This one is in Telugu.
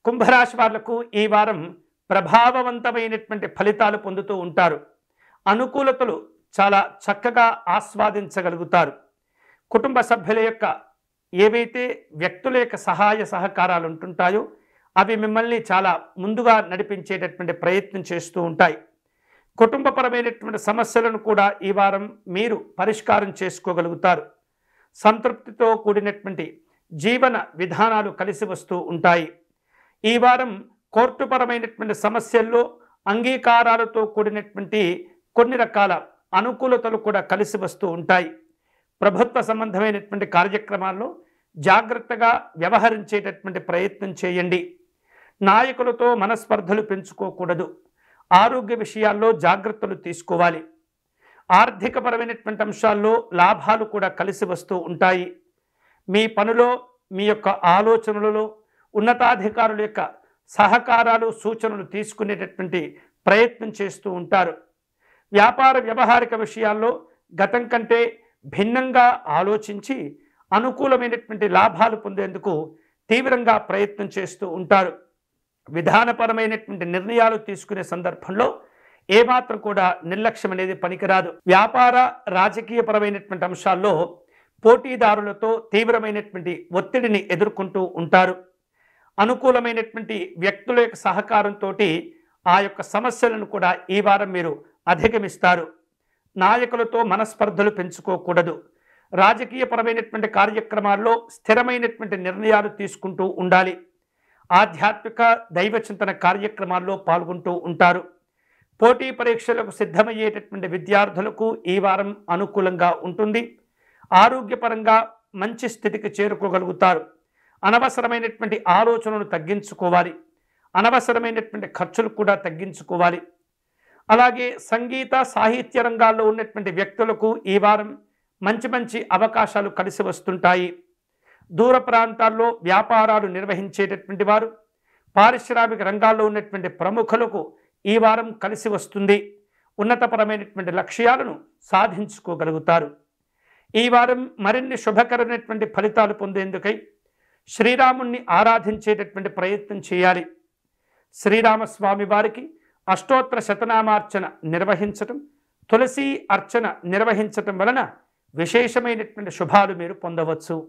కుంభరాశి వాళ్లకు ఈ వారం ప్రభావవంతమైనటువంటి ఫలితాలు పొందుతూ ఉంటారు. అనుకూలతలు చాలా చక్కగా ఆస్వాదించగలుగుతారు. కుటుంబ సభ్యుల యొక్క ఏవైతే వ్యక్తుల యొక్క సహాయ సహకారాలు ఉంటుంటాయో అవి మిమ్మల్ని చాలా ముందుగా నడిపించేటటువంటి ప్రయత్నం చేస్తూ ఉంటాయి. కుటుంబపరమైనటువంటి సమస్యలను కూడా ఈ వారం మీరు పరిష్కారం చేసుకోగలుగుతారు. సంతృప్తితో కూడినటువంటి జీవన విధానాలు కలిసి వస్తూ ఉంటాయి. ఈ వారం కోర్టుపరమైనటువంటి సమస్యల్లో అంగీకారాలతో కూడినటువంటి కొన్ని రకాల అనుకూలతలు కూడా కలిసి వస్తూ ఉంటాయి. ప్రభుత్వ సంబంధమైనటువంటి కార్యక్రమాల్లో జాగ్రత్తగా వ్యవహరించేటటువంటి ప్రయత్నం చేయండి. నాయకులతో మనస్పర్ధలు పెంచుకోకూడదు. ఆరోగ్య విషయాల్లో జాగ్రత్తలు తీసుకోవాలి. ఆర్థికపరమైనటువంటి అంశాల్లో లాభాలు కూడా కలిసి వస్తూ ఉంటాయి. మీ పనిలో మీ యొక్క ఆలోచనలలో ఉన్నతాధికారుల యొక్క సహకారాలు సూచనలు తీసుకునేటటువంటి ప్రయత్నం చేస్తూ ఉంటారు. వ్యాపార వ్యవహారిక విషయాల్లో గతం కంటే భిన్నంగా ఆలోచించి అనుకూలమైనటువంటి లాభాలు పొందేందుకు తీవ్రంగా ప్రయత్నం చేస్తూ ఉంటారు. విధానపరమైనటువంటి నిర్ణయాలు తీసుకునే సందర్భంలో ఏమాత్రం కూడా నిర్లక్ష్యం అనేది పనికిరాదు. వ్యాపార రాజకీయపరమైనటువంటి అంశాల్లో పోటీదారులతో తీవ్రమైనటువంటి ఒత్తిడిని ఎదుర్కొంటూ ఉంటారు. అనుకూలమైనటువంటి వ్యక్తుల యొక్క సహకారంతో ఆ యొక్క సమస్యలను కూడా ఈ వారం మీరు అధిగమిస్తారు. నాయకులతో మనస్పర్ధలు పెంచుకోకూడదు. రాజకీయపరమైనటువంటి కార్యక్రమాల్లో స్థిరమైనటువంటి నిర్ణయాలు తీసుకుంటూ ఉండాలి. ఆధ్యాత్మిక దైవచింతన కార్యక్రమాల్లో పాల్గొంటూ ఉంటారు. పోటీ పరీక్షలకు సిద్ధమయ్యేటటువంటి విద్యార్థులకు ఈ వారం అనుకూలంగా ఉంటుంది. ఆరోగ్యపరంగా మంచి స్థితికి చేరుకోగలుగుతారు. అనవసరమైనటువంటి ఆలోచనలు తగ్గించుకోవాలి. అనవసరమైనటువంటి ఖర్చులు కూడా తగ్గించుకోవాలి. అలాగే సంగీత సాహిత్య రంగాల్లో ఉన్నటువంటి వ్యక్తులకు ఈ వారం మంచి మంచి అవకాశాలు కలిసి వస్తుంటాయి. దూర ప్రాంతాల్లో వ్యాపారాలు నిర్వహించేటటువంటి వారు, పారిశ్రామిక రంగాల్లో ఉన్నటువంటి ప్రముఖులకు ఈ వారం కలిసి వస్తుంది. ఉన్నతపరమైనటువంటి లక్ష్యాలను సాధించుకోగలుగుతారు. ఈ వారం మరిన్ని శుభకరమైనటువంటి ఫలితాలు పొందేందుకై శ్రీరాముణ్ణి ఆరాధించేటటువంటి ప్రయత్నం చేయాలి. శ్రీరామస్వామి వారికి అష్టోత్తర శతనామార్చన నిర్వహించటం, తులసి అర్చన నిర్వహించటం వలన విశేషమైనటువంటి శుభాలు మీరు పొందవచ్చు.